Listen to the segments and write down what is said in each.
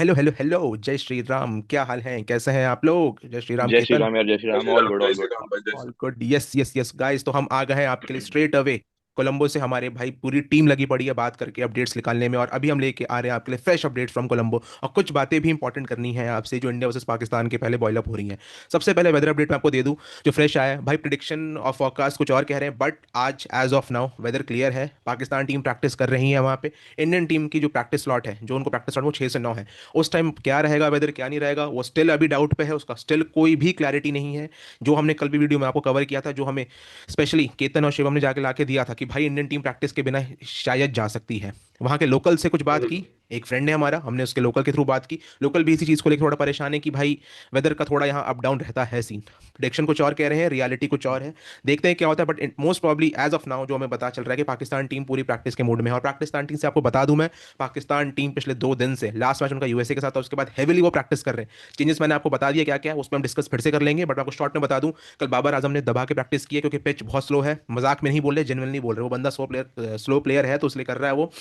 Hello hello hello, जय श्री राम। क्या हाल है, कैसे हैं आप लोग? जय श्री राम जय श्री केतन। राम यार, जय श्री जय राम। श्री ऑल राम, गुड, जय ऑल श्री गुड। राम भाई, जय Shri all good. Yes yes yes guys, तो हम आ गए हैं आपके लिए स्ट्रेट अवे। कोलंबो से हमारे भाई पूरी टीम लगी पड़ी है बात करके अपडेट्स निकालने में, और अभी हम लेके आ रहे हैं आपके लिए फ्रेश अपडेट्स फ्रॉम कोलंबो। और कुछ बातें भी इंपॉर्टेंट करनी है आपसे जो इंडिया वर्सेस पाकिस्तान के पहले बॉयल अप हो रही हैं। सबसे पहले वेदर अपडेट मैं आपको दे दूं जो फ्रेश आया है। भाई प्रिडिक्शन और फोरकास्ट कुछ और कह रहे हैं, बट आज as of now weather clear है। पाकिस्तान टीम प्रैक्टिस कर रही है वहाँ पे। इंडियन टीम की जो प्रैक्टिस स्लॉट है, जो उनको प्रैक्टिस स्लॉट वो 6 से 9 है। उस टाइम क्या रहेगा वेदर, क्या नहीं रहेगा, वो स्टिल अभी डाउट पे है। उसका स्टिल कोई भी क्लैरिटी नहीं है। जो हमने कल भी वीडियो में आपको कवर किया था, जो हमें स्पेशली केतन और शिवम ने जाके ला के दिया था कि भाई इंडियन टीम प्रैक्टिस के बिना शायद जा सकती है। वहाँ के लोकल से कुछ बात की। राम। एक फ्रेंड है हमारा, हमने उसके लोकल के थ्रू बात की। लोकल भी इसी चीज़ को लेकर थोड़ा परेशान है कि भाई वेदर का थोड़ा यहाँ अप डाउन रहता है सीन। प्रेडिक्शन कुछ और कह रहे हैं, रियलिटी कुछ और है। देखते हैं क्या होता है, but most probably as of now जो हमें पता चल रहा है कि पाकिस्तान टीम पूरी प्रैक्टिस के मूड में है। और पाकिस्तान टीम से आपको बता दूं मैं, पाकिस्तान टीम पिछले 2 दिन से, लास्ट मैच उनका यूएसए के साथ था, उसके बाद हेविली वो प्रैक्टिस कर रहे हैं। चेंजेस मैंने आपको बता दिया क्या क्या है, उसमें हम डिस्कस फिर से कर लेंगे, बट मैं आपको शॉर्ट में बता दूं। कल बाबर आजम ने दबा के प्रैक्टिस की है क्योंकि पिच बहुत स्लो है। मजाक में नहीं बोल रहे, जेनुअनली बोल रहे। वो बंदा स्लो प्लेयर है तो इसलिए कर रहा है वो।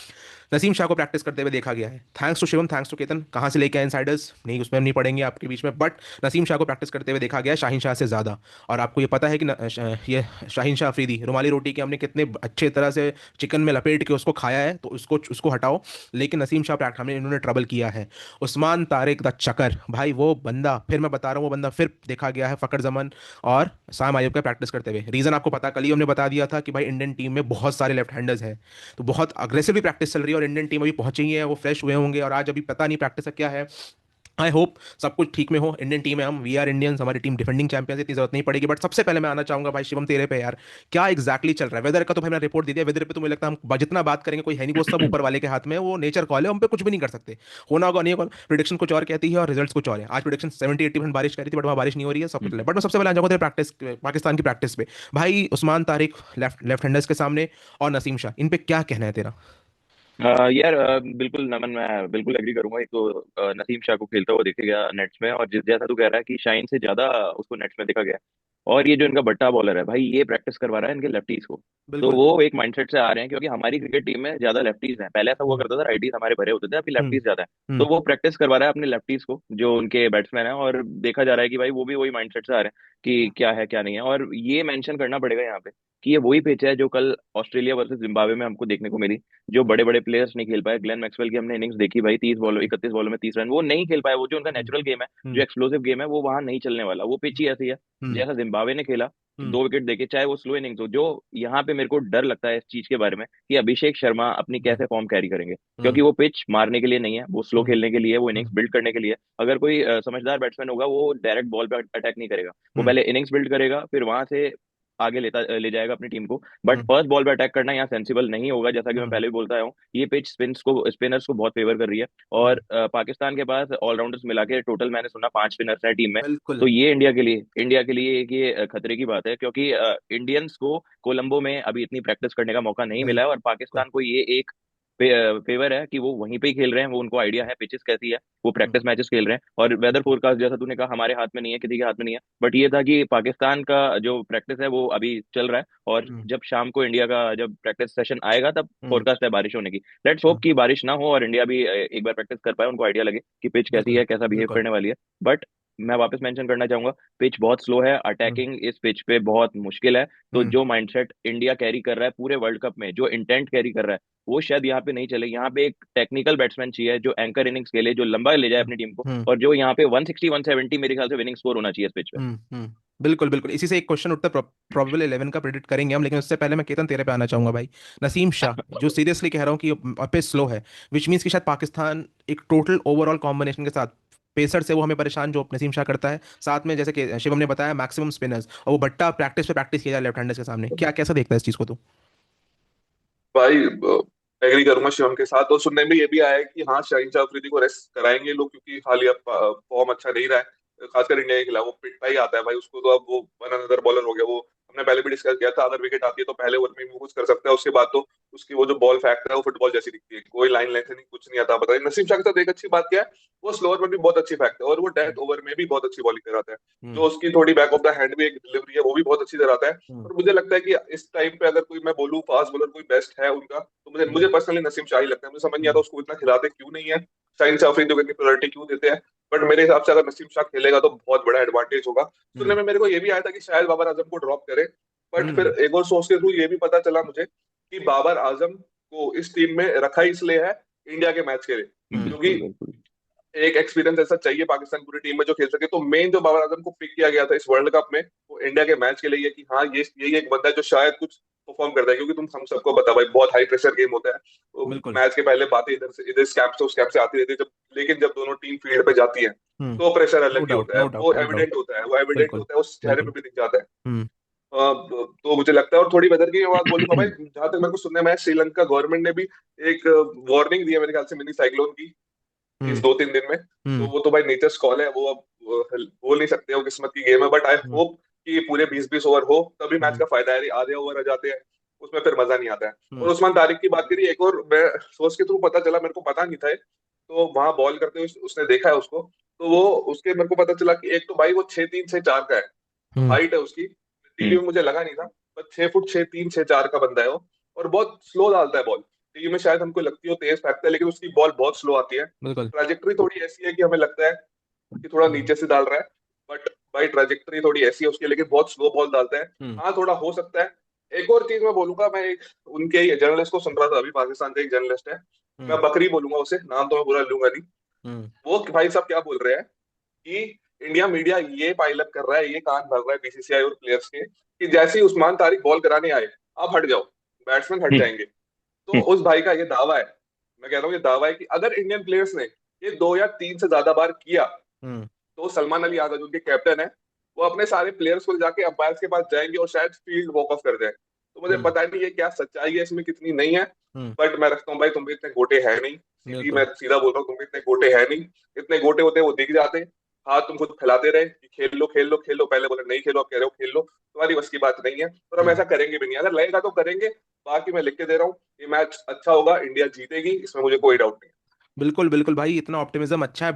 नसीम शाह को प्रैक्टिस करते हुए देखा गया है। Thanks to Shivam, thanks to Ketan. कहाँ से लेके आए इनसाइडर्स नहीं, उसमें हम नहीं पड़ेंगे आपके बीच में, बट नसीम शाह को प्रैक्टिस करते हुए देखा गया है शाहीन शाह से ज़्यादा। और आपको ये पता है कि ये शाहीन शाह अफरीदी रुमाली रोटी के हमने कितने अच्छे तरह से चिकन में लपेट के उसको खाया है, तो उसको उसको हटाओ। लेकिन नसीम शाह प्रैक्ट हमने इन्होंने ट्रबल किया है। उस्मान तारिक द चकर, भाई वो बंदा, फिर मैं बता रहा हूँ, वो बंदा फिर देखा गया है फकर जमन और साम आयुब का प्रैक्टिस करते हुए। रीज़न आपको पता, कल ही हमने बता दिया था कि भाई इंडियन टीम में बहुत सारे लेफ्ट हैंडर्स हैं। तो बहुत अग्रेसिवली प्रैक्टिस चल रही है और इंडियन टीम अभी पहुंची ही है, वो फ्रेश हुए होंगे। और आज अभी पता नहीं प्रैक्टिस का क्या है। आई होप सब कुछ ठीक में हो। इंडियन टीम है, हम वी आर इंडियंस, हमारी टीम डिफेंडिंग चैंपियंस, इतनी जरूरत नहीं पड़ेगी। बट सबसे पहले मैं आना चाहूंगा भाई शिवम तेरे पे यार। क्या एग्जैक्टली चल रहा है वेदर का? तो भाई मैंने रिपोर्ट दे दिया। वेदर पे तो मुझे लगता है हम जितना बात करेंगे कोई है नहीं, वो सब ऊपर वाले के हाथ में है। वो नेचर कॉल है, हम पे कुछ भी नहीं कर सकते। होना होगा नहीं होगा। प्रिडिक्शन कुछ और कहती है और रिजल्ट्स कुछ और है। आज प्रिडिक्शन 70-80% बारिश कह रही थी, बट वहाँ बारिश नहीं हो रही है, सब कुछ बट मैं सबसे पहले आ जाऊंगा तेरे प्रैक्टिस, पाकिस्तान की प्रैक्टिस पे। भाई Usman Tariq left left handers के सामने और नसीम शाह, इन पे क्या कहना है तेरा? यार, बिल्कुल नमन, मैं बिल्कुल एग्री करूंगा। एक तो नसीम शाह को खेलता हुआ देखा गया नेट्स में, और जिस जैसा तू कह रहा है कि शाइन से ज्यादा उसको नेट्स में देखा गया। और ये जो इनका बट्टा बॉलर है भाई, ये प्रैक्टिस करवा रहा है इनके लेफ्टीज को। तो बिल्कुल। वो एक माइंडसेट से आ रहे हैं, क्योंकि हमारी क्रिकेट टीम में ज्यादा लेफ्टीज हैं। पहले ऐसा हुआ हम्म करता था, राइटीज हमारे भरे होते थे, अभी हम्म लेफ्टीज ज्यादा है। तो हम्म वो प्रैक्टिस करवा रहा है अपने लेफ्टीज को, जो उनके बैट्समैन है। और देखा जा रहा है कि भाई वो भी वही माइंडसेट से आ रहे हैं कि क्या है क्या नहीं है। और ये मेंशन करना पड़ेगा यहाँ पे कि ये वही पिच है जो कल ऑस्ट्रेलिया वर्सेस जिम्बाब्वे में हमको देखने को मिली। जो बड़े बड़े प्लेयर्स नहीं खेल पाए, ग्लेन मैक्सवेल की हमने इनिंग्स देखी भाई, 30 बॉलों, 31 बॉलों में 30 रन, वो नहीं खेल पाए। वो जो उनका हम्म नेचुरल गेम है, जो हम्म एक्सप्लोसिव गेम है, वो वहां नहीं चलने वाला। वो पिच ही ऐसी है हम्म जैसा जिम्बाब्वे ने खेला। हम्म 2 विकेट देके, चाहे वो स्लो इनिंग्स हो। जो यहाँ पे मेरे को डर लगता है इस चीज के बारे में कि अभिषेक शर्मा अपनी हम्म कैसे फॉर्म कैरी करेंगे, हम्म क्योंकि वो पिच मारने के लिए नहीं है, वो स्लो हम्म खेलने के लिए, वो इनिंग्स हम्म बिल्ड करने के लिए। अगर कोई समझदार बैट्समैन होगा, वो डायरेक्ट बॉल पे अटैक नहीं करेगा। वो हम्म पहले इनिंग्स बिल्ड करेगा, फिर वहां से आगे ले जाएगा अपनी टीम को। बट हम्म फर्स्ट बॉल पे अटैक करना यहाँ सेंसिबल नहीं होगा, जैसा कि मैं हम्म पहले भी बोलता आया हूँ। ये पिच स्पिनर्स को बहुत फेवर कर रही है। हम्म, और पाकिस्तान के पास ऑलराउंडर्स मिला के टोटल मैंने सुना 5 स्पिनर्स हैं टीम में। बिल्कुल। तो ये इंडिया के लिए एक ये खतरे की बात है, क्योंकि इंडियंस को कोलंबो में अभी इतनी प्रैक्टिस करने का मौका नहीं मिला है। और बिल्कुल। पाकिस्तान को ये एक फेवर है कि वो वहीं पे ही खेल रहे हैं, वो उनको आइडिया है पिचेस कैसी है। वो हम्म प्रैक्टिस मैचेस खेल रहे हैं। और वेदर फोरकास्ट जैसा तूने कहा, हमारे हाथ में नहीं है, किसी के हाथ में नहीं है। बट ये था कि पाकिस्तान का जो प्रैक्टिस है वो अभी चल रहा है। और हम्म जब शाम को इंडिया का जब प्रैक्टिस सेशन आएगा, तब हम्म फोरकास्ट है बारिश होने की। लेट्स होप हम्म, कि बारिश ना हो और इंडिया भी एक बार प्रैक्टिस कर पाए, उनको आइडिया लगे कि पिच कैसी बिल्कुल है, कैसा बिहेव बिल्कुल। करने वाली है। बट मैं वापस मेंशन करना चाहूंगा, पिच बहुत स्लो है, हम्म अटैकिंग इस पिच पे बहुत मुश्किल है। तो हम्म जो माइंडसेट इंडिया कैरी कर रहा है पूरे वर्ल्ड कप में, जो इंटेंट कैरी कर रहा है, वो शायद यहाँ पे नहीं चले। यहाँ पे एक टेक्निकल बैट्समैन चाहिए जो एंकर इनिंग्स खेले, जो लंबा ले जाए हम्म अपनी टीम को। हम्म और जो यहाँ पे 160 170 मेरे ख्याल से विनिंग स्कोर होना चाहिए इस पिच पे। बिल्कुल बिल्कुल। इसी से एक क्वेश्चन उठता है, प्रोबेबल 11 का प्रेडिक्ट करेंगे हम, लेकिन उससे पहले मैं केतन तेरे पे आना चाहूंगा भाई। नसीम शाह जो सीरियसली कह रहा हूँ कि पे स्लो है, विच मीन्स कि शायद पाकिस्तान एक टोटल ओवरऑल कॉम्बिनेशन के साथ पेसर से वो हमें परेशान जो नसीम शाह करता है, साथ में जैसे कि शिवम ने बताया मैक्सिमम स्पिनर्स, और वो भट्टा प्रैक्टिस पे प्रैक्टिस किया जाए लेफ्ट हैंडर्स के सामने। क्या कैसा देखता है इस चीज को तू? भाई एग्री करूंगा शिवम के साथ। और सुनने में ये भी आया है कि हाँ, शाहीन शाह अफरीदी को रेस्ट कराएंगे लोग, क्योंकि हालिया फॉर्म अच्छा नहीं रहा है, खासकर इंडिया के खिलाफ। वो पिटता ही आता है भाई उसको, तो अब वो वन अनदर बॉलर हो गया वो। हमने पहले भी डिस्कस किया था, अगर विकेट आती है तो पहले ओवर में भी वो कुछ कर सकता है, उसके बाद तो उसकी वो जो बॉल फेंकता है वो फुटबॉल जैसी दिखती है, कोई लाइन लेंथ नहीं, कुछ नहीं आता पता है। नसीम शाह के साथ एक अच्छी बात क्या है, वो स्लोअर में भी बहुत अच्छी फेंकता है और वो डेथ ओवर में भी बहुत अच्छी बॉलिंग कराता है। जो हम्म। उसकी थोड़ी बैक ऑफ द हैंड भी एक डिलीवरी है वो भी बहुत अच्छी कराता है। हम्म। और मुझे लगता है कि इस टाइम पे अगर कोई मैं बोलूँ फास्ट बॉलर कोई बेस्ट है उनका, तो मुझे मुझे हम्म। पर्सनली नसीम शाह ही लगता है। मुझे समझ नहीं आता हम्म। उसको इतना खिलाते क्यों नहीं है, शाहिन अफरीदी को इतनी प्रायोरिटी क्यों देते हैं। बट मेरे हिसाब से अगर नसीम शाह खेलेगा तो बहुत बड़ा एडवांटेज होगा। सुनने हम्म। में मेरे को ये भी आया था कि शायद बाबर आजम को ड्रॉप करे, बट फिर हम्म। एक और सोर्स के थ्रू ये भी पता चला मुझे कि बाबर आजम को इस टीम में रखा ही इसलिए है इंडिया के मैच के लिए, हम्म। क्योंकि बिल्कुल बिल्कुल। एक एक्सपीरियंस ऐसा चाहिए पाकिस्तान पूरी टीम में जो खेल सके। तो मेन जो बाबर आजम को पिक किया गया था इस वर्ल्ड कप में वो इंडिया के मैच के लिए है कि हाँ ये यही एक बंदा है जो शायद कुछ परफॉर्म करता है, क्योंकि तुम हम सबको पता भाई बहुत हाई प्रेशर गेम होता है। तो बिल्कुल। मैच के पहले बातें इधर से इधर, इस कैंप से उस कैंप से आती रहती है जब, लेकिन जब दोनों टीम फील्ड पे जाती है हम्म। तो प्रेशर नो अलग ही डाउट, होता है, नो वो डाउट, नो डाउट। एविडेंट होता है, वो एविडेंट बिल्कुल। होता है, उस चेहरे पे बिल्कुल। भी दिख जाता है। हम्म। तो मुझे लगता है, और थोड़ी वेदर की बात बोलूंगा भाई, जहां तक मेरे को सुनने में है श्रीलंका गवर्नमेंट ने भी एक वार्निंग दी है मेरे ख्याल से मिनी साइक्लोन की इस हम्म। 2-3 दिन में। तो हम्म। वो तो भाई नेचर्स कॉल है, वो अब बोल नहीं सकते, वो किस्मत की गेम है। But I hmm. होप कि पूरे 20-20 ओवर हो तभी मैच हम्म। का फायदा है, आधे ओवर आ जाते हैं उसमें फिर मजा नहीं आता है। और हम्म। उस्मान तारिक की बात करी, एक और मैं सोच के थ्रू पता चला, मेरे को पता नहीं था ये। तो वहां बॉल करते हुए उसने देखा है उसको, तो वो उसके मेरे को पता चला कि एक तो भाई वो 6'3" 6'4" का है, जो हम्म। हाइट है उसकी, टीवी हम्म। में मुझे लगा नहीं था, पर 6 फुट 6'3" 6'4" का बंदा है वो। और बहुत स्लो डालता है बॉल, टीवी में शायद हमको लगती है वो तेज फेंकता है, लेकिन उसकी बॉल बहुत स्लो आती है। बिल्कुल। ट्रैजेक्टरी थोड़ी ऐसी है कि हमें लगता है कि थोड़ा हम्म। नीचे से डाल रहा है, बट भाई ट्रैजेक्टरी थोड़ी ऐसी है उसकी, लेकिन बहुत स्लो बॉल डालता है। हम्म। हाँ थोड़ा हो सकता है। एक और चीज मैं बोलूंगा, मैं एक उनके ही जर्नलिस्ट को सुन रहा था अभी, पाकिस्तान का एक जर्नलिस्ट है, मैं हम्म। बकरी बोलूंगा उसे, नाम तो मैं बुरा लूंगा नहीं। हम्म। वो भाई साहब क्या बोल रहे हैं कि इंडिया मीडिया ये पाइलअप कर रहा है, ये कान भर रहा है बीसीसीआई और प्लेयर्स के, कि जैसे ही उस्मान तारिक बॉल कराने आए आप हट जाओ, बैट्समैन हट हम्म। जाएंगे। तो हम्म। उस भाई का ये दावा है, मैं कह रहा हूँ ये दावा है कि अगर इंडियन प्लेयर्स ने ये 2 या 3 से ज्यादा बार किया हम्म। तो सलमान अली आजाद उनके कैप्टन है, वो अपने सारे प्लेयर्स को जाके अंपायर के पास जाएंगे और शायद फील्ड वॉक ऑफ कर जाए। तो मुझे हम्म। पता नहीं ये क्या सच्चाई है इसमें कितनी नहीं है, हम्म। बट मैं रखता हूँ भाई तुम भी इतने गोटे है नहीं, सीधी बिल्कुल। मैं सीधा बोल रहा हूँ, तुम भी इतने गोटे है नहीं। इतने गोटे होते वो दिख जाते, हाथ तुम खुद फैलाते रहे कि खेल लो खेल लो खेल लो, पहले बोले नहीं खेलो, अब कह रहे हो खेल लो, तुम्हारी बस की बात नहीं है और हम हम्म। ऐसा करेंगे भी नहीं, अगर लगेगा तो करेंगे। बाकी मैं लिख के दे रहा हूँ, ये मैच अच्छा होगा, इंडिया जीतेगी, इसमें मुझे कोई डाउट नहीं बिल्कुल। बिल्कुल भाई, इतना ऑप्टिमिज्म अच्छा है,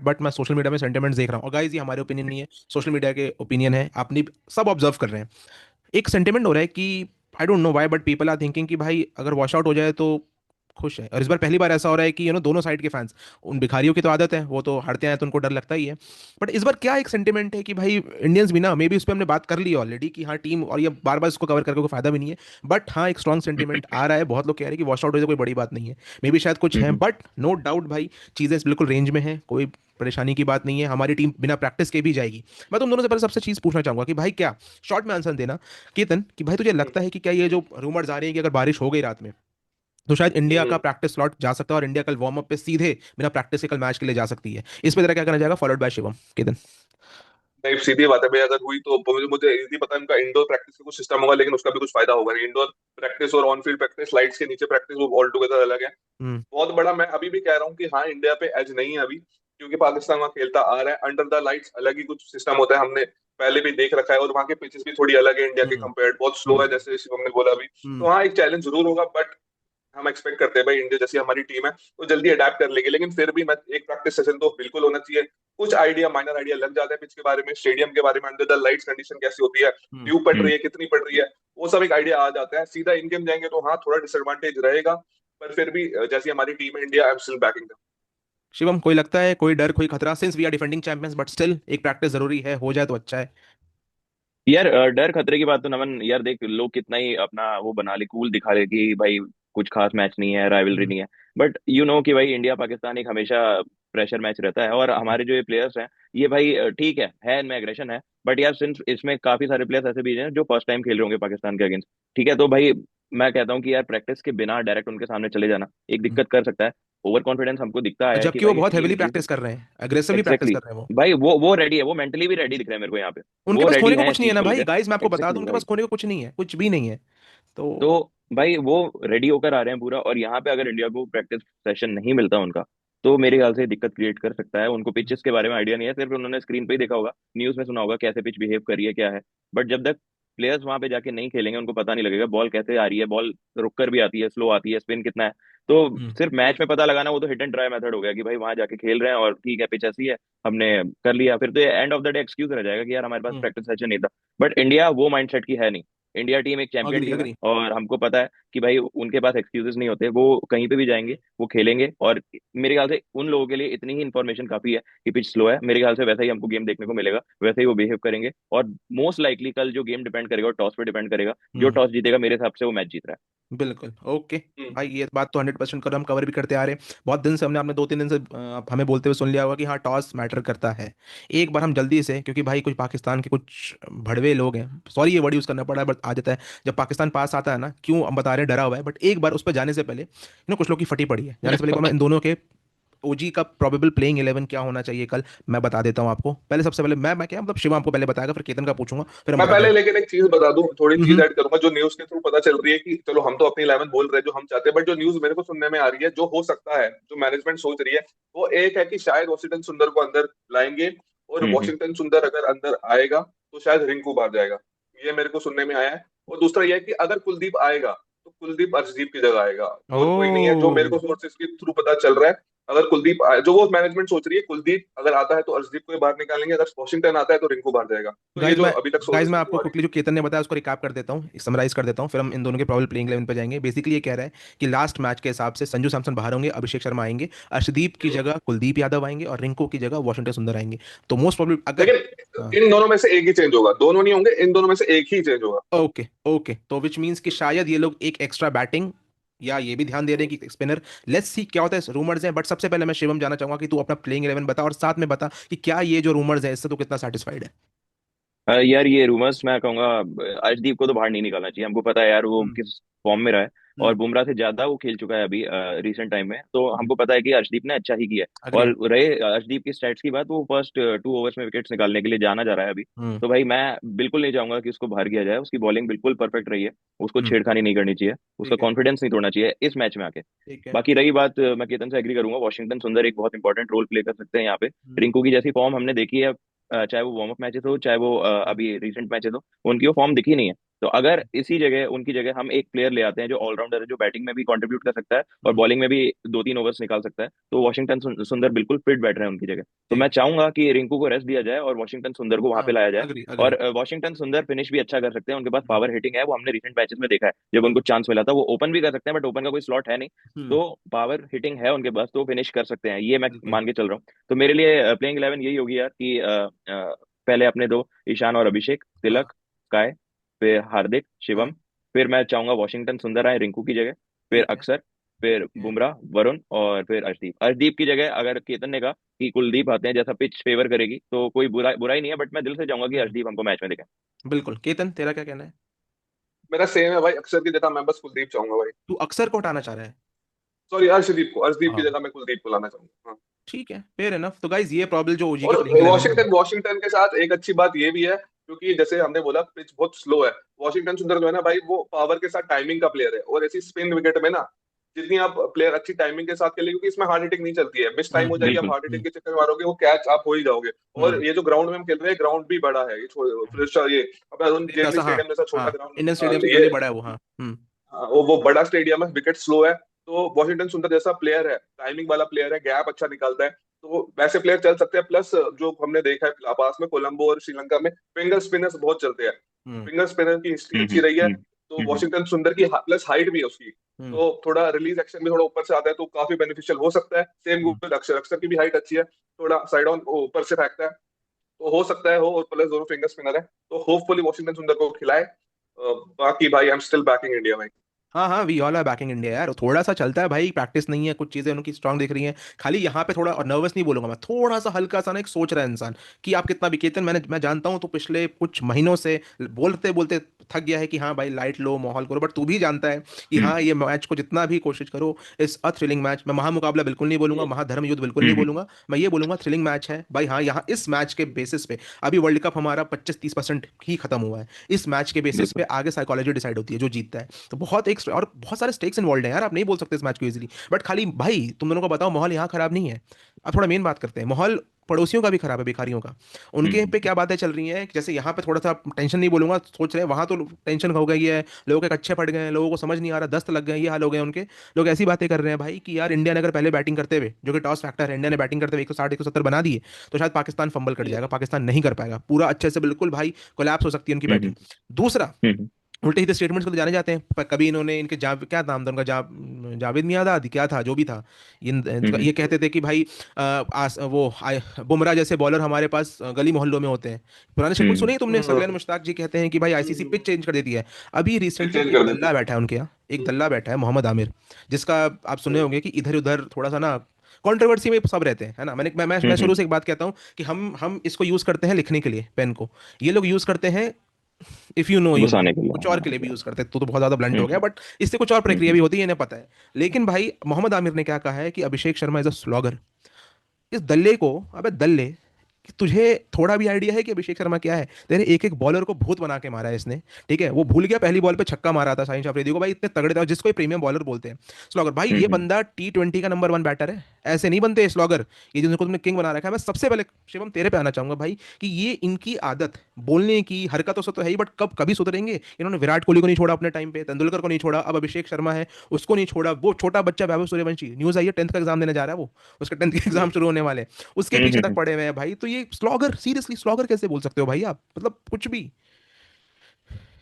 बट मैं सोशल मीडिया में सेंटिमेंट्स देख रहा हूँ, और गाइस ये हमारे ओपिनियन नहीं है, सोशल मीडिया के ओपिनियन है, आपने सब ऑब्जर्व कर रहे हैं। एक सेंटिमेंट हो रहा है कि I don't know why but people are thinking कि भाई अगर वॉश आउट हो जाए तो खुश है, और इस बार पहली बार ऐसा हो रहा है कि दोनों साइड के फैंस, उन भिखारियों की तो आदत है, वो तो हारते हैं तो उनको डर लगता ही है, बट इस बार क्या एक सेंटिमेंट है कि भाई इंडियंस भी ना, मे बी उस पर हमने बात कर ली ऑलरेडी कि हाँ टीम, और ये बार बार इसको कवर करके कोई फायदा भी नहीं है, बट हाँ एक स्ट्रॉन्ग सेंटिमेंट आ रहा है, बहुत लोग कह रहे हैं कि वॉश आउट हो जाए कोई बड़ी बात नहीं है, मे बी शायद कुछ है, है। बट नो डाउट भाई चीज़ें बिल्कुल रेंज में है, कोई परेशानी की बात नहीं है, हमारी टीम बिना प्रैक्टिस के भी जाएगी। मैं तुम दोनों से पहले सबसे चीज़ पूछना चाहूंगा कि भाई क्या, शॉर्ट में आंसर देना, केतन, कि भाई तुझे है। लगता है कि क्या ये जो रूमर्स आ रही है कि अगर बारिश हो गई रात में तो शायद इंडिया का हम्म। प्रैक्टिस स्लॉट जा सकता है, और इंडिया कल वार्म अप पे सीधे बिना प्रैक्टिस के कल मैच के लिए जा सकती है, इस पे तेरा क्या कहना जाएगा, फॉलोड बाय शिवम, केतन। नहीं सीधी बात है भाई, अगर हुई तो मुझे मुझे ये नहीं पता इनका इंडोर प्रैक्टिस का कुछ सिस्टम होगा, लेकिन उसका भी कुछ फायदा होगा नहीं। इंडोर प्रैक्टिस और ऑन फील्ड प्रैक्टिस, लाइट्स के नीचे प्रैक्टिस, वो ऑल टुगेदर अलग है। हम्म। बहुत बड़ा मैं अभी भी कह रहा हूँ कि हाँ इंडिया पे एज नहीं है अभी, क्योंकि पाकिस्तान वहाँ खेलता आ रहा है, अंडर द लाइट्स अलग ही कुछ सिस्टम होता है, हमने पहले भी देख रखा है, और वहाँ के पिचेस भी थोड़ी अलग है इंडिया के हम्म। कंपेयर, बहुत स्लो है हम्म। जैसे शिवम ने बोला अभी। हम्म। तो हाँ एक चैलेंज जरूर होगा, बट हम एक्सपेक्ट करते हैं भाई इंडिया जैसी हमारी टीम है तो जल्दी अडेप्ट कर लेगी। लेकिन फिर भी मैं, एक प्रैक्टिस सेशन तो बिल्कुल होना चाहिए, कुछ आइडिया माइनर आइडिया लग जाता है पिच के बारे में, स्टेडियम के बारे में, अंडर द लाइट्स कंडीशन कैसी होती है, हम्म। ड्यू पड़ हम्म। रही है कितनी पड़ रही है, वो सब एक आइडिया आ जाता है। सीधा इन गेम जाएंगे तो हाँ थोड़ा डिसएडवांटेज रहेगा, पर फिर भी जैसी हमारी टीम है India, I am still backing. Shivam, कोई लगता है कोई डर कोई खतरा, since we are defending champions but still एक प्रैक्टिस जरूरी है, हो जाए तो अच्छा है। यार डर खतरे की बात तो नमन, यार देख लोग कितना ही अपना वो बना ले, कूल दिखा ले कि भाई कुछ खास मैच नहीं है, राइवलरी हम्म। नहीं है, बट यू नो कि भाई इंडिया पाकिस्तान एक हमेशा प्रेशर मैच रहता है, और हम्म। हमारे जो ये प्लेयर्स हैं, ये भाई ठीक है इनमें एग्रेशन है, बट यार सिंस इसमें काफी सारे प्लेयर्स ऐसे भी हैं जो फर्स्ट टाइम खेल रहे होंगे पाकिस्तान के अगेंस्ट, ठीक है, तो भाई मैं कहता हूँ कि यार प्रैक्टिस के बिना डायरेक्ट उनके सामने चले जाना एक हम्म। दिक्कत कर सकता है। ओवर कॉन्फिडेंस हमको दिखता है कि जबकि वो भाई बहुत टीम हेविली प्रैक्टिस कर रहे हैं, एग्रेसिवली प्रैक्टिस एग्जैक्टली कर रहे हैं वो। भाई वो रेडी है, वो मेंटली भी रेडी दिख रहा है मेरे को यहाँ पे, उनके वो पास रेडी खोने को है इस कुछ नहीं है चीज ना को भाई, लेकर। गाइस मैं आपको बता दूं, एग्जैक्टली उनके भाई। पास खोने को कुछ नहीं है, कुछ भी नहीं है। तो तो भाई वो रेडी होकर आ रहे हैं पूरा, और यहाँ पे अगर इंडिया को प्रैक्टिस सेशन नहीं मिलता उनका, तो मेरे ख्याल से दिक्कत क्रिएट कर सकता है। उनको पिचेस के बारे में आइडिया नहीं है, सिर्फ उन्होंने स्क्रीन पे ही देखा होगा, न्यूज में सुना होगा कैसे पिच बिहेव करी है क्या है, बट जब तक प्लेयर्स वहां पे जाके नहीं खेलेंगे, उनको पता नहीं लगेगा बॉल कैसे आ रही है, बॉल रुक कर भी आती है, स्लो आती है, स्पिन कितना है। तो हम्म। सिर्फ मैच में पता लगाना, वो तो हिट एंड ट्राई मेथड हो गया कि भाई वहां जाके खेल रहे हैं और ठीक है पिच ऐसी है, हमने कर लिया, फिर तो end of the day excuse रह जाएगा कि यार हमारे पास हम्म। प्रैक्टिस सेशन नहीं था। बट इंडिया वो माइंडसेट की है नहीं। इंडिया टीम एक चैंपियन अग्री टीम है अग्री। और हमको पता है कि भाई उनके पास एक्सक्यूजेस नहीं होते, वो कहीं पे भी जाएंगे वो खेलेंगे। और मेरे ख्याल से उन लोगों के लिए इतनी ही इन्फॉर्मेशन काफी है कि पिच स्लो है, मेरे ख्याल से वैसा ही हमको गेम देखने को मिलेगा, वैसे ही वो बिहेव करेंगे। और मोस्ट लाइकली कल जो गेम डिपेंड करेगा टॉस पे डिपेंड करेगा, जो हम्म। टॉस जीतेगा मेरे हिसाब से वो मैच जीत रहा बिल्कुल ओके। हम्म। भाई ये बात तो 100% कर हम कवर भी करते आ रहे हैं बहुत दिन से, हमने आपने 2-3 दिन से हमें बोलते हुए सुन लिया होगा कि हाँ टॉस मैटर करता है। एक बार हम जल्दी से, क्योंकि भाई कुछ पाकिस्तान के कुछ भड़वे लोग हैं, सॉरी ये वर्ड यूज़ करना पड़ा है बट आ जाता है, जब पाकिस्तान पास आता है ना, क्यों हम बता रहे हैं डरा हुआ है, बट एक बार उस पर जाने से पहले कुछ लोग की फटी पड़ी है, जाने से पहले एक बार मैं इन दोनों के ओजी का प्रोबेबल प्लेइंग 11 क्या होना चाहिए कल, मैं बता देता हूँ आपको पहले। सबसे पहले मैं क्या मतलब शिवा आपको पहले बताएगा, फिर केतन का पूछूंगा, फिर हम मैं बता पहले देंगे। लेकिन एक चीज बता दूं, थोड़ी चीज हम्म। ऐड करूंगा जो न्यूज के थ्रू पता चल रही है कि चलो हम तो अपनी 11 बोल रहे हैं जो हम चाहते हैं, बट जो न्यूज मेरे को सुनने में आ रही है जो हो सकता है, जो मैनेजमेंट सोच रही है, वो एक है कि शायद वॉशिंगटन सुंदर को अंदर लाएंगे, और है। वॉशिंगटन सुंदर अगर अंदर आएगा तो शायद रिंकू बाहर जाएगा। ये मेरे को सुनने में आया है। और दूसरा यह है कि अगर कुलदीप आएगा तो कुलदीप अर्शदीप की जगह आएगा, और कोई नहीं है, जो मेरे को ओ। सोर्सेज के थ्रू पता चल रहा है। अगर कुलदीप जो वो मैनेजमेंट सोच रही है, कुलदीप अगर आता है तो अर्शदीप को ही बाहर निकालेंगे, अगर वॉशिंगटन आता है तो रिंकू बाहर जाएगा। तो ये गाइज जो मैं अभी तक गाइज सोर्सेज मैं के आपको थ्रू आ रही क्विकली जो केतन ने बताया उसको रिकैप कर देता हूँ, समराइज कर देता हूँ, फिर हम इन दोनों के प्रॉबल प्लेइंग 11 पे जाएंगे। बेसिकली ये कह रहा है कि लास्ट मैच के हिसाब से संजू सैमसन बाहर होंगे, अभिषेक शर्मा आएंगे, अर्शदीप की है। जगह कुलदीप यादव आएंगे और रिंकू की जगह वॉशिंगटन सुंदर आएंगे। तो मोस्ट प्रॉब्लम अगर, हाँ, लेकिन इन दोनों में से एक ही चेंज होगा, दोनों नहीं होंगे, इन दोनों में से एक ही चेंज होगा। ओके ओके, तो विच मीन्स कि शायद ये लोग एक एक्स्ट्रा बैटिंग या ये भी ध्यान दे रहे हैं कि स्पिनर, लेट्स सी क्या होता है, रूमर्स हैं। बट सबसे पहले मैं शिवम जाना चाहूंगा कि तू अपना प्लेइंग 11 बता, और साथ में बता कि क्या ये जो रूमर्स है इससे तू कितना सेटिस्फाइड है। यार ये रूमर्स मैं कहूंगा अर्शदीप को तो बाहर नहीं निकालना चाहिए, हमको पता है यार वो हम्म। किस फॉर्म में रहा है। और हम्म। बुमराह से ज्यादा वो खेल चुका है अभी रिसेंट टाइम में, तो हमको पता है कि अर्शदीप ने अच्छा ही किया है। अग्रीड। और रहे अर्शदीप की स्टैट्स की बात, वो फर्स्ट 2 ओवर्स में विकेट्स निकालने के लिए जाना जा रहा है अभी। हम्म। तो भाई मैं बिल्कुल नहीं चाहूंगा कि उसको बाहर किया जाए, उसकी बॉलिंग बिल्कुल परफेक्ट रही है, उसको हम्म। छेड़खानी नहीं करनी चाहिए, उसका ठीक है। कॉन्फिडेंस नहीं तोड़ना चाहिए इस मैच में आके। ठीक है। बाकी रही बात, मैं केतन से एग्री करूंगा, वॉशिंगटन सुंदर एक बहुत इंपॉर्टेंट रोल प्ले कर सकते हैं यहाँ पे। हम्म। रिंकू की जैसी फॉर्म हमने देखी है, चाहे वो वार्म अप मैचेस हो, चाहे वो अभी रिसेंट मैचेस हो, उनकी वो फॉर्म दिखी नहीं है। तो अगर इसी जगह उनकी जगह हम एक प्लेयर ले आते हैं जो ऑलराउंडर है, जो बैटिंग में भी कंट्रीब्यूट कर सकता है और हम्म। बॉलिंग में भी 2-3 ओवर्स निकाल सकता है, तो वॉशिंगटन सुंदर बिल्कुल फिट बैठ रहे हैं उनकी जगह। तो ठीक मैं है। चाहूंगा कि रिंकू को रेस्ट दिया जाए और वॉशिंगटन सुंदर को वहां पे हाँ लाया जाए। अग्री और अग्री। वॉशिंगटन सुंदर फिनिश भी अच्छा कर सकते हैं, उनके पास हम्म। पावर हिटिंग है, वो हमने रिसेंट मैचेस में देखा है, जब हम्म। उनको चांस मिला था वो ओपन भी कर सकते हैं, बट ओपन का कोई स्लॉट है नहीं। हम्म। तो पावर हिटिंग है उनके पास, तो फिनिश कर सकते हैं, ये मैं बिल्कुल। मान के चल रहा हूँ। तो मेरे लिए प्लेइंग 11 यही होगी यार कि पहले अपने दो ईशान और अभिषेक, हाँ। तिलक, काय, फिर हार्दिक, शिवम, हाँ। फिर मैं चाहूंगा वॉशिंगटन सुंदर आए रिंकू की जगह, फिर ठीक है। अक्षर, फिर ठीक है। बुमराह, वरुण, और फिर अर्शदीप। अर्शदीप की जगह अगर केतन ने कहा कि कुलदीप आते हैं, जैसा पिच फेवर करेगी, तो कोई बुराई नहीं है, बट मैं दिल से चाहूंगा कि हम्म। अर्शदीप हमको मैच में दिखे। बिल्कुल, केतन तेरा क्या कहना है। मेरा सेम है भाई, अक्षर की जगह मैं बस कुलदीप चाहूंगा भाई। तू अक्षर को हटाना चाह रहा है। सॉरी, अर्शदीप को, अर्शदीप की हाँ। जगह मैं कुलदीप को लाना चाहूंगा, हाँ। ठीक है, फेयर एनफ। तो गाइज ये प्रॉब्लम जो ओजी और के प्लेइंग 11 है। वॉशिंगटन वॉशिंगटन के साथ एक अच्छी बात ये भी है, क्योंकि जैसे हमने बोला पिच बहुत स्लो है, वॉशिंगटन सुंदर जो है ना भाई, वो पावर के साथ टाइमिंग का प्लेयर है, और ऐसी स्पिन विकेट में ना जितनी आप प्लेयर अच्छी टाइमिंग के साथ खेले, क्योंकि इसमें हार्ड हिटिंग नहीं चलती है, मिस टाइम हो जाएगी, आप बिल्कुल। हार्ड हिटिंग के चक्कर में मारोगे वो कैच आप हो ही जाओगे। और हम्म। ये जो ग्राउंड में हम खेल रहे हैं, ग्राउंड भी बड़ा है, ये ये अपना अरुण इतना जेटली सा हाँ। स्टेडियम जैसा छोटा हाँ ग्राउंड, इंडियन स्टेडियम से ये इक्वली बड़ा है वो, हाँ। हम्म। वो बड़ा स्टेडियम है, विकेट स्लो है। तो वॉशिंगटन सुंदर जैसा प्लेयर है, टाइमिंग वाला प्लेयर है, गैप अच्छा निकालता है, तो वैसे प्लेयर चल सकते हैं। प्लस जो हमने देखा है पास में कोलंबो और श्रीलंका में, फिंगर स्पिनर्स बहुत चलते हैं, हम्म। फिंगर स्पिनर की हिस्ट्री हम्म अच्छी हम्म रही है। हम्म तो हम्म वॉशिंगटन सुंदर की प्लस हाइट भी है उसकी, हम्म। तो थोड़ा रिलीज एक्शन भी थोड़ा ऊपर से आता है, तो काफी बेनिफिशियल हो सकता है। सेम हम्म। गुड अक्षर, अक्षर की भी हाइट अच्छी है, थोड़ा साइड ऑन ऊपर से फेंकता है, तो हो सकता है हो, और प्लस दोनों फिंगर स्पिनर है, तो होपफुली वॉशिंगटन सुंदर को खिलाए। बाकी भाई I am still backing India भाई। हाँ हाँ, we all are backing India यार। थोड़ा सा चलता है भाई, प्रैक्टिस नहीं है, कुछ चीज़ें उनकी स्ट्रांग दिख रही हैं, खाली यहाँ पे थोड़ा, और नर्वस नहीं बोलूंगा मैं, थोड़ा सा हल्का सा ना एक सोच रहा है इंसान कि आप कितना भी, केतन मैं जानता हूँ तो पिछले कुछ महीनों से बोलते बोलते थक गया है कि हाँ भाई लाइट लो माहौल करो, बट तू भी जानता है कि हम्म हाँ ये मैच को जितना भी कोशिश करो, इस अ थ्रिलिंग मैच, मैं महामुकाबला बिल्कुल नहीं बोलूंगा, महाधर्म युद्ध बिल्कुल नहीं हम्म बोलूंगा, मैं ये बोलूंगा थ्रिलिंग मैच है भाई। हाँ यहाँ इस मैच के बेसिस पे, अभी वर्ल्ड कप हमारा 25-30% ही खत्म हुआ है, इस मैच के बेसिस पे बिल्कुल। आगे साइकोलॉजी डिसाइड होती है जो जीतता है। तो बहुत एक और बहुत सारे स्टेक्स इन्वॉल्व हैं यार, आप नहीं बोल सकते इस मैच को इजीली। बट खाली भाई तुम दोनों को बताओ, माहौल यहाँ खराब नहीं है। अब थोड़ा मेन बात करते हैं, माहौल पड़ोसियों का भी खराब है, भिखारियों का। उनके पे क्या बातें चल रही हैं, जैसे यहाँ पे थोड़ा सा टेंशन नहीं बोलूंगा, सोच रहे हैं वहां तो टेंशन हो गई है, लोगों के कच्चे पड़ गए हैं, लोगों को समझ नहीं आ रहा, दस्त लग गए, ये हाल हो गए उनके। लोग ऐसी बातें कर रहे हैं भाई कि यार इंडिया ने अगर पहले बैटिंग करते हुए, जो कि टॉस फैक्टर है, इंडिया ने बैटिंग करते हुए 160 170 बना दिए, तो शायद पाकिस्तान फंबल कर जाएगा, पाकिस्तान नहीं कर पाएगा पूरा अच्छे से, बिल्कुल भाई कोलैप्स हो सकती है उनकी बैटिंग। हम्म दूसरा, हम्म उल्टे सीधे स्टेटमेंट्स को तो जाने जाते हैं, पर कभी इन्होंने इनके क्या नाम था उनका, जावेद मियांदाद क्या था जो भी था, हम्म ये कहते थे कि भाई बुमराह जैसे बॉलर हमारे पास गली मोहल्लों में होते हैं। पुराने स्टेटमेंट हम्म सुने ही तुमने, सगलैन मुश्ताक जी कहते हैं कि भाई आईसीसी पिच चेंज कर देती है। अभी रिसेंटली चेंज एक कर देते दल्ला बैठा है उनके यहाँ, एक दल्ला बैठा है मोहम्मद आमिर, जिसका आप सुने हैं। होंगे कि इधर उधर थोड़ा सा ना कंट्रोवर्सी में सब रहते हैं, है ना। मैं हम्म शुरू से एक बात कहता हूँ कि हम इसको यूज करते हैं लिखने के लिए, पेन को, ये लोग यूज करते हैं, if you know you know, घुसाने के लिए, कुछ और के लिए भी हाँ। यूज करते हैं, तो बहुत ज्यादा ब्लंट हो गया, हम्म बट इससे कुछ और प्रक्रिया हम्म भी होती है, इन्हें पता है। लेकिन भाई मोहम्मद आमिर ने क्या कहा है कि Abhishek Sharma is a slogger. इस दल्ले को, अबे दल्ले, कि तुझे थोड़ा भी आइडिया है कि अभिषेक शर्मा क्या है? तेरे एक एक बॉलर को भूत बना के मारा है इसने, ठीक है। वो भूल गया पहली बॉल पे छक्का मारा था शाहीन अफरीदी को, भाई इतने तगड़े थे, जिसको प्रीमियम बॉलर बोलते हैं स्लॉगर। भाई ये हम्म बंदा T20 का नंबर 1 बैटर है, ऐसे नहीं बनते स्लॉगर, ये जिनको तुमने किंग बना रखा है। मैं सबसे पहले शिवम तेरे पे आना चाहूंगा भाई, कि ये इनकी आदत, बोलने की, हरकतों से तो है ही, बट कब कभी सुधरेंगे? इन्होंने विराट कोहली को नहीं छोड़ा अपने टाइम पे, तेंदुलकर को नहीं छोड़ा, अब अभिषेक शर्मा है उसको नहीं छोड़ा, वो छोटा बच्चा वैभव सूर्यवंशी, न्यूज आई है 10th का एग्जाम देने जा रहा है वो, उसके 10th के एग्जाम शुरू होने वाले हैं, उसके पीछे तक हम्म। पड़े हुए हैं भाई। तो ये स्लॉगर, सीरियसली स्लॉगर कैसे बोल सकते हो भाई आप, मतलब कुछ भी।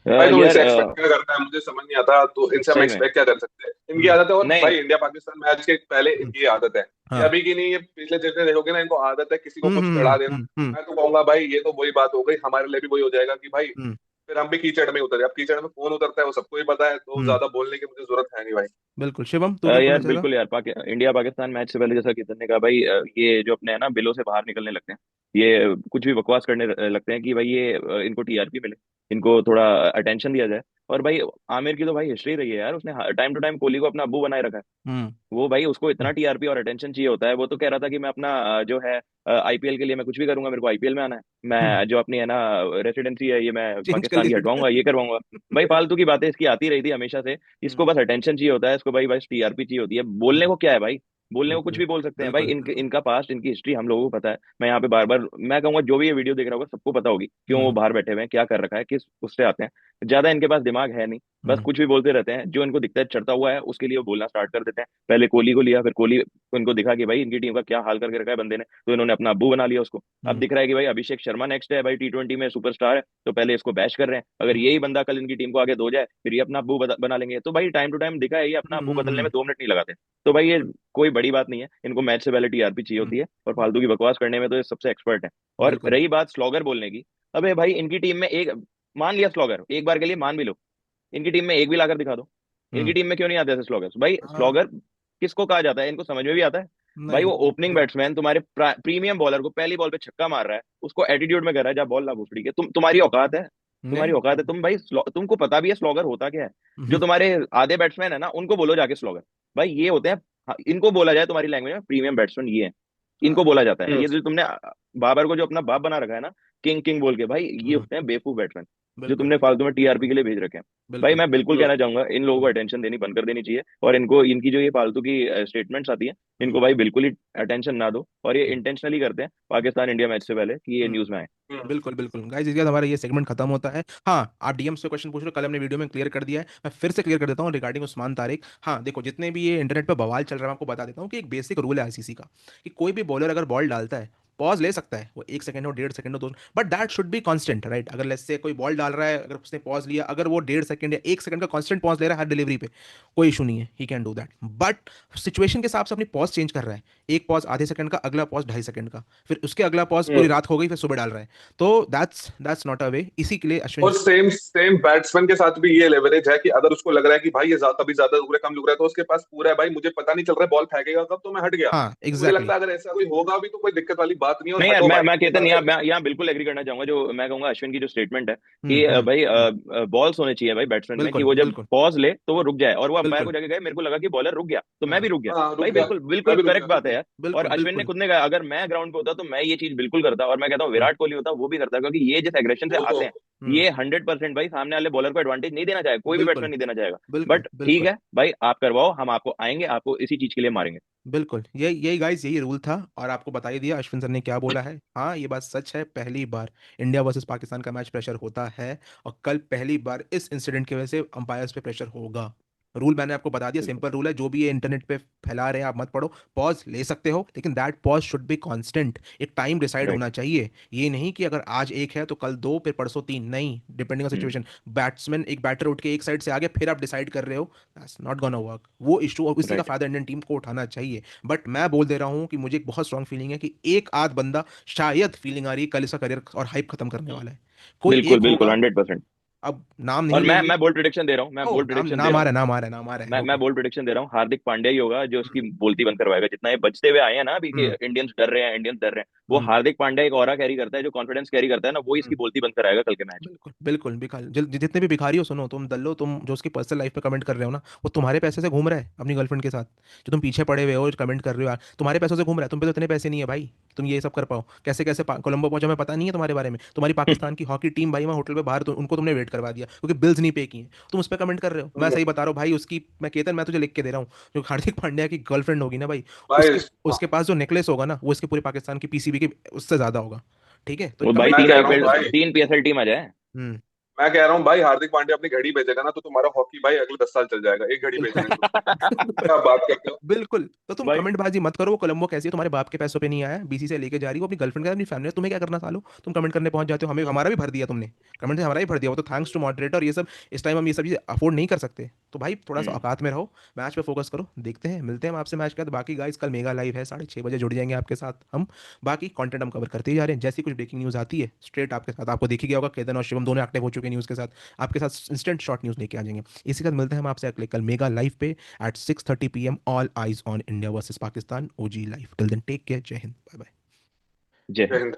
भाई तो यार इनसे एक्सपेक्ट क्या करना है मुझे समझ नहीं आता, तो इनसे हम सही में एक्सपेक्ट क्या कर सकते हैं? इनकी हम्म। आदत है, और नहीं। भाई इंडिया पाकिस्तान मैच के पहले हम्म। इनकी ये आदत है, ये हाँ। अभी की नहीं, ये पिछले जितने देखोगे ना, इनको आदत है किसी को कुछ चढ़ा देना। हम्म। मैं तो कहूंगा भाई ये तो वही बात हो गई, हमारे लिए भी वही हो जाएगा कि भाई हम्म। फिर हम भी कीचड़ में उतरे। अब कीचड़ में कौन उतरता है वो सबको ही पता है, तो हम्म। ज्यादा बोलने की मुझे जरूरत है नहीं भाई। बिल्कुल शिवम, तू क्या बोलना यार चाहेगा? बिल्कुल यार, इंडिया पाकिस्तान मैच से पहले जैसा किशन ने कहा भाई, ये जो अपने है ना बिलों से बाहर निकलने लगते हैं, ये कुछ भी बकवास करने लगते हैं कि भाई ये इनको टीआरपी मिले, इनको थोड़ा अटेंशन दिया जाए। और भाई आमिर की तो भाई हिस्ट्री रही है यार, उसने टाइम टू टाइम कोहली को अपना अब्बू बनाए रखा है। हम्म। वो भाई उसको इतना टीआरपी और अटेंशन चाहिए होता है, वो तो कह रहा था कि मैं अपना जो है आईपीएल के लिए मैं कुछ भी करूंगा, मेरे को आईपीएल में आना है, मैं जो अपनी है ना रेसिडेंसी है ये मैं चेंज कर पाकिस्तान की ली। हटवाऊंगा, ये करवाऊंगा। भाई फालतू की बातें इसकी आती रही थी हमेशा से। हम्म। इसको बस अटेंशन चाहिए होता है, इसको भाई बस टीआरपी चाहिए होती है। बोलने हम्म। को क्या है भाई, बोलने को कुछ बिल्कुल भी बोल सकते हैं भाई। बिल्कुल बिल्कुल। इनका पास्ट, इनकी हिस्ट्री हम लोगों को पता है। मैं यहाँ पे बार बार मैं कहूंगा, जो भी ये वीडियो देख रहा होगा सबको पता होगी क्यों वो हम्म। बाहर बैठे हुए हैं, क्या कर रखा है, किस उससे आते हैं। ज्यादा इनके पास दिमाग है नहीं, बस हम्म। कुछ भी बोलते रहते हैं, जो इनको दिखता है चढ़ता हुआ है उसके लिए वो बोलना स्टार्ट कर देते हैं। पहले कोहली को लिया, फिर कोहली को इनको दिखा कि भाई इनकी टीम का क्या हाल करके रखा है बंदे ने, तो इन्होंने अपना अब्बू बना लिया उसको। अब हम्म। दिख रहा है कि भाई अभिषेक शर्मा नेक्स्ट है भाई, T20 में सुपरस्टार है, तो पहले इसको बैश कर रहे हैं। अगर हम्म। यही बंदा कल इनकी टीम को आगे धो जाए, फिर ये अपना अब्बू बना लेंगे। तो भाई टाइम टू टाइम दिखा है, ये अपना अब्बू बदलने में 2 मिनट नहीं लगाते। तो भाई ये कोई बड़ी बात नहीं है, इनको मैच से पहले टीआरपी चाहिए हम्म। होती है, और फालतू की बकवास करने में तो ये सबसे एक्सपर्ट है। और बिल्कुल। रही बात स्लॉगर बोलने की, अबे भाई इनकी टीम में एक, मान लिया स्लॉगर एक बार के लिए मान भी लो, इनकी टीम में एक भी लाकर दिखा दो। हम्म। इनकी टीम में क्यों नहीं आते ऐसे स्लॉगर्स भाई? हाँ। स्लॉगर किसको कहा जाता है, इनको समझ में भी आता है? भाई नहीं। वो ओपनिंग बैट्समैन तुम्हारे प्रीमियम बॉलर को पहली बॉल पे छक्का मार रहा है, उसको एटीट्यूड में कर रहा है, जा बॉल ला भूसड़ी के, तुम्हारी औकात है? तुम्हारी नहीं। औकात है? तुम भाई तुमको पता भी है स्लॉगर होता क्या है? जो हम्म। तुम्हारे आधे बैट्समैन है ना, उनको बोलो जाके स्लॉगर। भाई ये होते हैं, हाँ, इनको बोला जाए तुम्हारी लैंग्वेज में प्रीमियम बैट्समैन, ये है, इनको हाँ। बोला जाता है। हम्म ये जो तुमने बाबर को जो अपना बाप बना रखा है ना, किंग किंग बोल के, भाई ये हम्म। होते हैं बेवकूफ बैट्समैन, जो बिल्कुल तुमने फालतू में टीआरपी के लिए भेज रखे हैं। भाई बिल्कुल। मैं बिल्कुल हम्म कहना चाहूंगा, इन लोगों को हम्म। अटेंशन देनी बंद कर देनी चाहिए, और इनको इनकी जो ये फालतू की स्टेटमेंट्स आती हैं, हम्म। इनको भाई बिल्कुल ही अटेंशन ना दो। और ये हम्म। इंटेंशनली करते हैं पाकिस्तान इंडिया मैच से पहले कि ये हम्म। न्यूज में आए। हम्म। बिल्कुल बिल्कुल गाइस, इसके बाद हमारा ये सेगमेंट खत्म होता है। हाँ, आप डीएम्स से क्वेश्चन पूछ रहे हो, कल हमने वीडियो में क्लियर कर दिया है, मैं फिर से क्लियर कर देता हूँ रिगार्डिंग उस्मान तारिक। हाँ देखो, जितने भी ये इंटरनेट पे बवाल चल रहा है, मैं आपको बता देता हूँ कि एक बेसिक रूल है आईसीसी का, कि कोई भी बॉलर अगर बॉल डालता है, पॉज ले सकता है वो 1 सेकंड हो, 1.5 सेकंड हो, 2, but that should be constant, right? अगर लेट्स से कोई बॉल डाल रहा है, अगर उसने पॉज लिया, अगर वो 1.5 सेकंड या 1 सेकंड का कांस्टेंट पॉज ले रहा है हर डिलीवरी पे, कोई इशू नहीं है, he can do that. But situation के हिसाब से अपनी पॉज चेंज कर रहा है, एक पॉज आधे सेकंड का, अगला पॉज 2.5 सेकंड का, फिर उसके अगला पॉज पूरी हम्म। रात हो गई, फिर सुबह डाल रहा है, तो दैट्स नॉट अ वे। इसी के लिए अश्विन और जी। सेम सेम बैट्समैन के साथ भी ये लेवरेज है कि अगर उसको लग रहा है कि भाई ये कभी ज्यादा लुक रहा है, कम लुक रहा है, तो उसके पास पूरा है भाई, मुझे पता नहीं चल रहा है बॉल फेंकेगा कब, तो मैं हट गया। हाँ तो मुझे एग्जैक्टली लगता है अगर ऐसा कोई होगा भी तो कोई दिक्कत वाली बात नहीं है, और नहीं यार, हटो भाई मैं ये केतन बात है। यहाँ बिल्कुल एग्री करना चाहूंगा, जो मैं कहूंगा अश्विन की जो स्टेटमेंट है हम्म। कि हम्म। भाई हम्म। बॉल्स होने चाहिए भाई बैट्समैन में, कि बिल्कुल वो जब बिल्कुल पॉज ले तो वो रुक जाए, और वो अंपायर बिल्कुल। को जाके कहे मेरे को लगा कि बॉलर रुक गया तो मैं हाँ भी रुक गया। हाँ रुक भाई गया, बिल्कुल मैं बिल्कुल भी रुक करेक्ट गया बात है बिल्कुल। यार। और बिल्कुल अश्विन ने बिल्कुल। खुद ने कहा अगर मैं ग्राउंड पे होता तो मैं ये चीज बिल्कुल करता, और मैं कहता हूँ हम्म। विराट कोहली होता वो भी करता, क्योंकि ये जिस एग्रेशन से वो तो आते हैं, ये 100% भाई सामने वाले बॉलर को एडवांटेज नहीं देना चाहेगा, कोई भी बैट्समैन बिल्कुल नहीं देना चाहेगा। बिल्कुल बट ठीक बिल्कुल है भाई, आप करवाओ, हम आपको आएंगे, आपको इसी चीज के लिए मारेंगे। बिल्कुल, यही यही गाइस, यही रूल था। और आपको बता ही दिया अश्विन सर ने क्या बोला है। हाँ, ये बात सच है, पहली बार इंडिया वर्सेस पाकिस्तान का मैच प्रेशर होता है, और कल पहली बार इस इंसिडेंट की वजह से अंपायर्स पे प्रेशर होगा। रूल मैंने आपको बता दिया, बिल्कुल। सिंपल रूल है। जो भी ये इंटरनेट पे फैला रहे हैं आप मत पढ़ो, पॉज ले सकते हो, लेकिन that pause should be constant. एक टाइम डिसाइड राइट। होना चाहिए। ये नहीं कि अगर आज एक है तो कल दो, फिर परसों तीन, नहीं, depending on hmm. Situation. Batsman, एक बैटर उठ के एक साइड से आगे, फिर आप डिसाइड कर रहे हो, दैट्स नॉट गोना वर्क। वो इशू, और इसी का राइट। फायदा इंडियन टीम को उठाना चाहिए। बट मैं बोल दे रहा हूँ कि मुझे एक बहुत स्ट्रांग फीलिंग है कि एक आध बंदा, शायद फीलिंग आ रही है, कल इसका करियर और हाइप खत्म करने वाला है। कोई बिल्कुल एक बिल्कुल होगा। 100%। अब नाम और नहीं मैं लेंगे। मैं बोल्ड प्रिडिक्शन दे रहा हूँ, मैं ओ, बोल्ड नाम प्रिडिक्शन दे नाम रहा आ रहा हूँ। है, नाम आ रहा है, नाम आ रहा है, मैं ओके। बोल्ड प्रिडिक्शन दे रहा हूँ, हार्दिक पांड्या ही होगा जो उसकी बोलती बंद करवाएगा। जितना ये बचते हुए आए हैं ना अभी कि हम्म इंडियंस डर रहे हैं, इंडियंस डर रहे हैं, वो हम्म हार्दिक पांड्या एक ऑरा कैरी करता है, जो कॉन्फिडेंस कैरी करता है ना, वो इसकी हम्म। बोलती बंद कराएगा कल के मैच बिल्कुल बिल्कुल, जितने भी भिखारी हो, सुनो, तुम दल्लो, तुम जो उसकी पर्सनल लाइफ में कमेंट कर रहे हो ना, वो तुम्हारे पैसे से घूम रहा है अपनी गर्लफ्रेंड के साथ। जो तुम पीछे पड़े हुए हो, कमेंट कर रहे हो यार, तुम्हारे पैसों से घूम रहा है। तुम पे तो इतने पैसे नहीं है भाई, तुम ये सब कर पाओ। कैसे कैसे कोलंबो पहुंचा, मैं पता नहीं है तुम्हारे बारे में। तुम्हारी में। पाकिस्तान की हॉकी टीम भाई, वहाँ होटल पे बाहर, उनको तुमने वेट करवा दिया क्योंकि बिल्स नहीं पे किए। तुम उस पर कमेंट कर रहे हो। मैं सही बता रहा हूँ भाई, उसकी, मैं केतन, मैं तुझे लिख के दे रहा हूँ, जो हार्दिक पांड्या की गर्लफ्रेंड होगी ना भाई, भाई उसके उसके पास जो नेकलेस होगा ना, वो इसके पूरे पाकिस्तान की पीसीबी के उससे ज्यादा होगा। ठीक है, तो वो भाई कमेंट मैं तीन किया कह करो रहा हूँ आईपीएल, बस। भाई, 3 पीएसएल टीम आ जाए। हम्म। मैं कह रहा हूँ भाई, हार्दिक पांड्या अपनी घड़ी बेचेगा ना तो तुम्हारा हॉकी भाई अगले 10 साल चल जाएगा, एक घड़ी बिल्कुल बेचने में। क्या बात करते हो? बिल्कुल। तो तुम भाई कमेंट बाजी मत करो। वो कोलंबो कैसी है, तुम्हारे बाप के पैसों पे नहीं आया, बीसी से लेके जा रही है वो, अपनी गर्लफ्रेंड के साथ, अपनी फैमिली, तुम्हें क्या करना सालो। तुम कमेंट करने पहुंच जाते हो, हमें हमारा भी भर दिया तुमने। कमेंट से हमारा भी भर दिया, वो तो थैंक्स टू मॉडरेटर। और ये सब इस टाइम हम ये सब चीज़ अफोर्ड नहीं कर सकते। तो भाई थोड़ा सा हम्म। औकात में रहो, मैच पे फोकस करो। देखते हैं, मिलते हैं हम आपसे मैच के बाद। बाकी गाइस, कल मेगा लाइव है, 6:30 बजे जुड़ जाएंगे आपके साथ हम। बाकी कंटेंट हम कवर करते ही जा रहे हैं। जैसी कुछ ब्रेकिंग न्यूज़ आती है, स्ट्रेट आपके साथ, आपको देखी गया होगा, केतन और शिवम दोनों एक्टिव हो चुके हैं न्यूज़ के साथ, आपके साथ इंस्टेंट शॉर्ट न्यूज़ लेके आ जाएंगे। इसी के साथ मिलते हैं हम आपसे अगले कल मेगा लाइव पे at 6:30 p.m. All eyes on India versus Pakistan OG live. Till then, take care. Jai Hind. Bye bye. जय जय हिंद। हिंद।